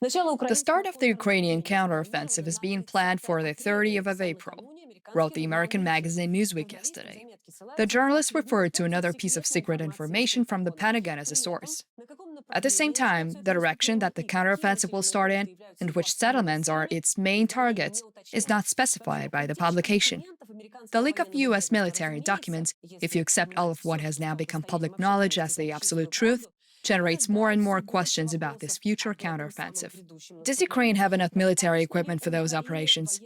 The start of the Ukrainian counteroffensive is being planned for the 30th of April, wrote the American magazine Newsweek yesterday. The journalist referred to another piece of secret information from the Pentagon as a source. At the same time, the direction that the counteroffensive will start in, and which settlements are its main targets, is not specified by the publication. The leak of US military documents, if you accept all of what has now become public knowledge as the absolute truth, generates more and more questions about this future counteroffensive. Does Ukraine have enough military equipment for those operations?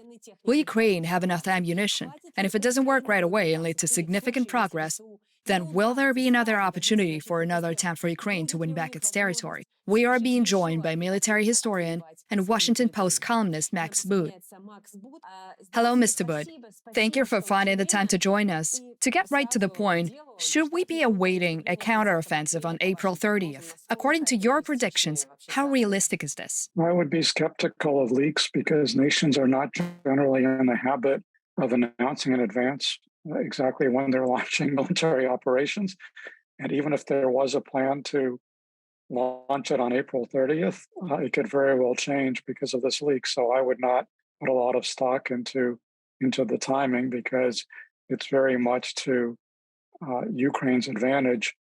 Will Ukraine have enough ammunition? And if it doesn't work right away and lead to significant progress, then will there be another opportunity for another attempt for Ukraine to win back its territory? We are being joined by military historian and Washington Post columnist Max Boot. Hello, Mr. Boot. Thank you for finding the time to join us. To get right to the point, should we be awaiting a counteroffensive on April 30th? According to your predictions, how realistic is this? I would be skeptical of leaks because nations are not generally in the habit of announcing in advance exactly when they're launching military operations. And even if there was a plan to launch it on April 30th, it could very well change because of this leak. So I would not put a lot of stock into the timing because it's very much to Ukraine's advantage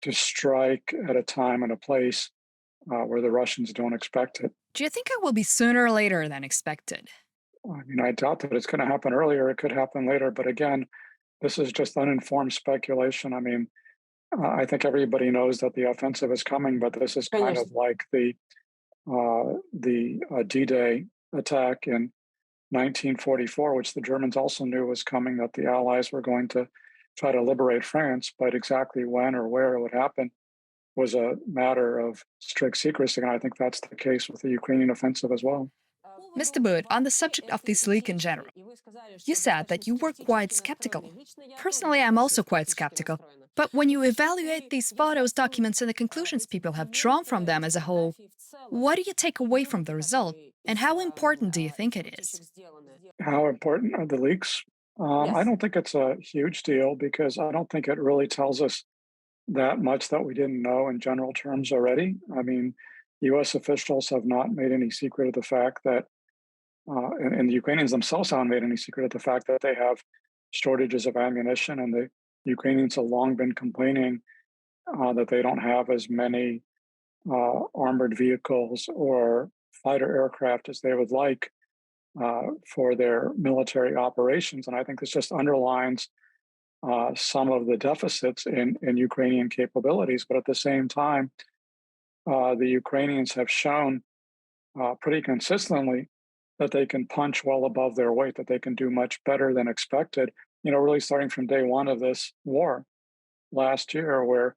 to strike at a time and a place where the Russians don't expect it. Do you think it will be sooner or later than expected? I mean, I doubt that it's going to happen earlier. It could happen later. But again, this is just uninformed speculation. I mean, I think everybody knows that the offensive is coming, but this is kind of like the D-Day attack in 1944, which the Germans also knew was coming, that the Allies were going to try to liberate France, but exactly when or where it would happen was a matter of strict secrecy. And I think that's the case with the Ukrainian offensive as well. Mr. Boot, on the subject of this leak in general, you said that you were quite skeptical. Personally, I'm also quite skeptical. But when you evaluate these photos, documents, and the conclusions people have drawn from them as a whole, what do you take away from the result? And how important do you think it is? How important are the leaks? I don't think it's a huge deal because I don't think it really tells us that much that we didn't know in general terms already. I mean, US officials have not made any secret of the fact that, and the Ukrainians themselves haven't made any secret of the fact that they have shortages of ammunition, and the Ukrainians have long been complaining that they don't have as many armored vehicles or fighter aircraft as they would like for their military operations. And I think this just underlines some of the deficits in Ukrainian capabilities. But at the same time, the Ukrainians have shown pretty consistently that they can punch well above their weight, that they can do much better than expected, really starting from day one of this war last year, where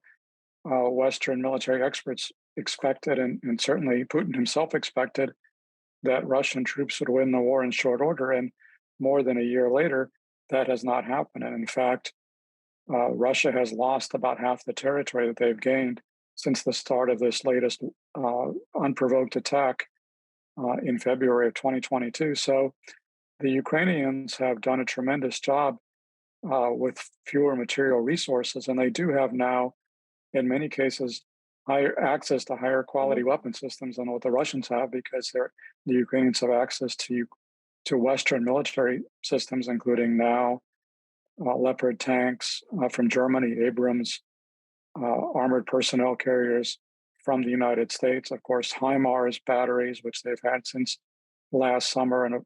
Western military experts expected, and certainly Putin himself expected, that Russian troops would win the war in short order. And more than a year later, that has not happened. And in fact, Russia has lost about half the territory that they've gained since the start of this latest unprovoked attack in February of 2022. So the Ukrainians have done a tremendous job with fewer material resources, and they do have now, in many cases, higher access to higher quality weapon systems than what the Russians have, because the Ukrainians have access to Western military systems, including now Leopard tanks from Germany, Abrams, armored personnel carriers from the United States, of course, HIMARS batteries, which they've had since last summer, and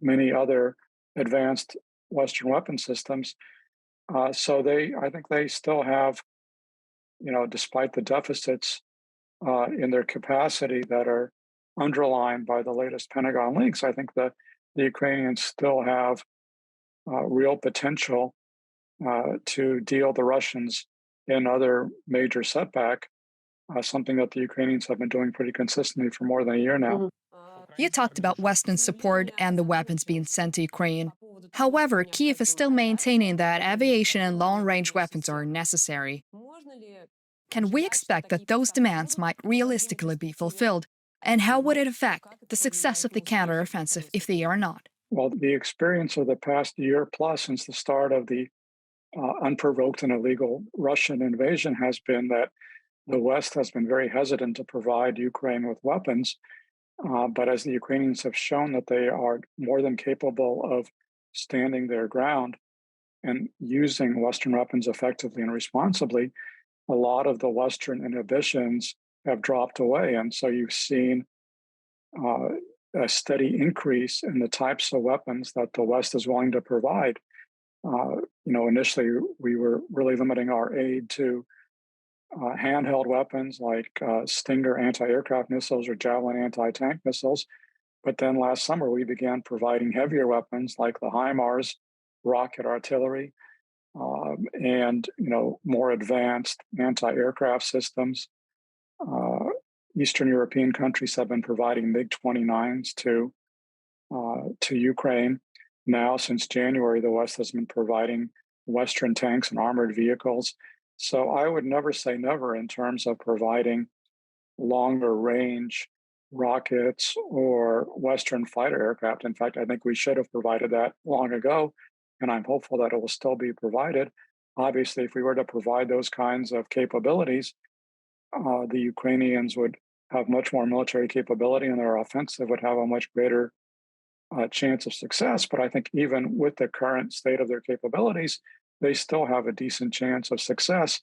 many other advanced Western weapon systems. So I think they still have, despite the deficits in their capacity that are underlined by the latest Pentagon leaks, I think that the Ukrainians still have real potential to deal the Russians another major setback, something that the Ukrainians have been doing pretty consistently for more than a year now. You talked about Western support and the weapons being sent to Ukraine. However, Kyiv is still maintaining that aviation and long-range weapons are necessary. Can we expect that those demands might realistically be fulfilled? And how would it affect the success of the counteroffensive if they are not? Well, the experience of the past year plus since the start of the unprovoked and illegal Russian invasion has been that the West has been very hesitant to provide Ukraine with weapons. But as the Ukrainians have shown that they are more than capable of standing their ground and using Western weapons effectively and responsibly, a lot of the Western inhibitions have dropped away. And so you've seen uh, a steady increase in the types of weapons that the West is willing to provide. Initially we were really limiting our aid to handheld weapons like Stinger anti-aircraft missiles or Javelin anti-tank missiles. But then last summer, we began providing heavier weapons like the HIMARS, rocket artillery, and more advanced anti-aircraft systems. Uh, Eastern European countries have been providing MiG-29s to Ukraine. Now, since January, the West has been providing Western tanks and armored vehicles. So I would never say never in terms of providing longer range rockets or Western fighter aircraft. In fact, I think we should have provided that long ago, and I'm hopeful that it will still be provided. Obviously, if we were to provide those kinds of capabilities, the Ukrainians would have much more military capability and their offensive would have a much greater chance of success. But I think even with the current state of their capabilities, they still have a decent chance of success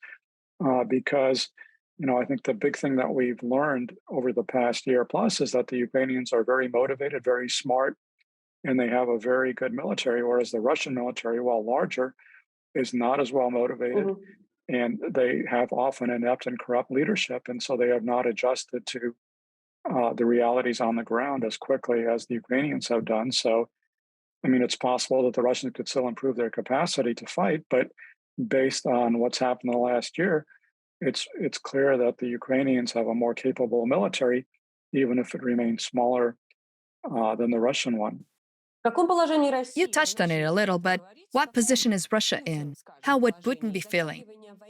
because, I think the big thing that we've learned over the past year plus is that the Ukrainians are very motivated, very smart, and they have a very good military, whereas the Russian military, while larger, is not as well motivated. And they have often inept and corrupt leadership. And so they have not adjusted to the realities on the ground as quickly as the Ukrainians have done. So it's possible that the Russians could still improve their capacity to fight, but based on what's happened in the last year, it's clear that the Ukrainians have a more capable military, even if it remains smaller than the Russian one. You touched on it a little, but what position is Russia in? How would Putin be feeling?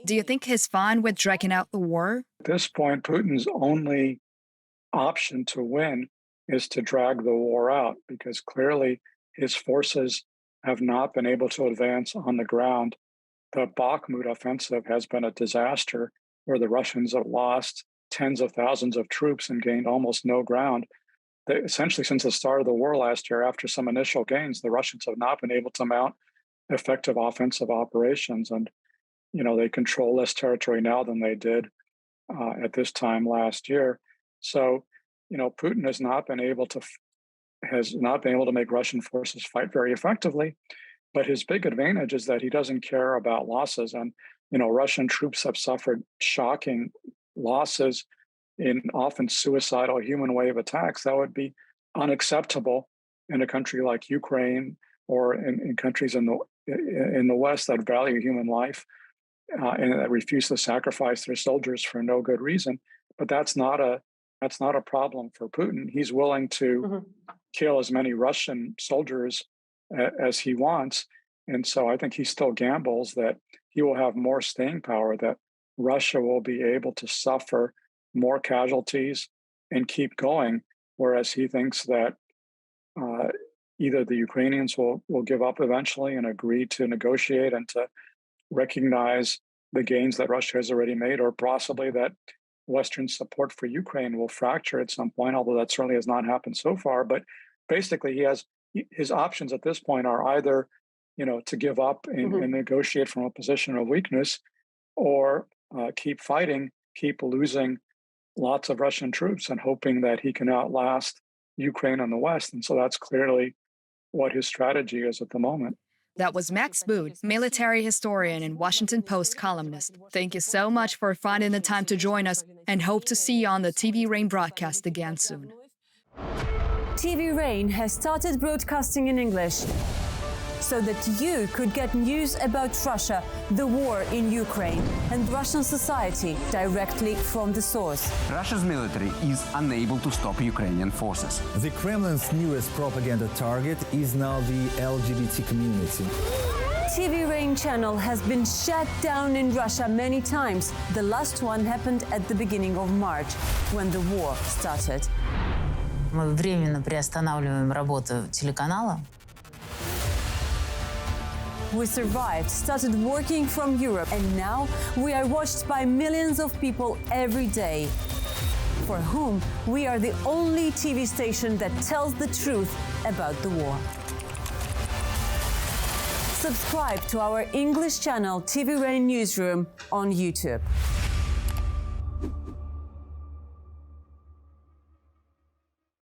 Do you think he's fine with dragging out the war? At this point, Putin's only option to win is to drag the war out because clearly his forces have not been able to advance on the ground. The Bakhmut offensive has been a disaster where the Russians have lost tens of thousands of troops and gained almost no ground. Essentially, since the start of the war last year, after some initial gains, the Russians have not been able to mount effective offensive operations. And, they control less territory now than they did at this time last year. So, Putin has not been able to make Russian forces fight very effectively. But his big advantage is that he doesn't care about losses. And, Russian troops have suffered shocking losses in often suicidal human wave attacks. That would be unacceptable in a country like Ukraine or in countries in the West that value human life and that refuse to sacrifice their soldiers for no good reason. But that's not a problem for Putin. He's willing to kill as many Russian soldiers as he wants. And so I think he still gambles that he will have more staying power, that Russia will be able to suffer more casualties and keep going, whereas he thinks that either the Ukrainians will give up eventually and agree to negotiate and to recognize the gains that Russia has already made, or possibly that Western support for Ukraine will fracture at some point, although that certainly has not happened so far. But basically, his options at this point are either, to give up and negotiate from a position of weakness, or keep fighting, keep losing lots of Russian troops and hoping that he can outlast Ukraine and the West. And so that's clearly what his strategy is at the moment. That was Max Boot, military historian and Washington Post columnist. Thank you so much for finding the time to join us and hope to see you on the TV Rain broadcast again soon. TV Rain has started broadcasting in English so that you could get news about Russia, the war in Ukraine, and Russian society directly from the source. Russia's military is unable to stop Ukrainian forces. The Kremlin's newest propaganda target is now the LGBT community. TV Rain channel has been shut down in Russia many times. The last one happened at the beginning of March, when the war started. Мы временно приостанавливаем работу телеканала. We survived, started working from Europe, and now we are watched by millions of people every day, for whom we are the only TV station that tells the truth about the war. Subscribe to our English channel TV Rain Newsroom on YouTube.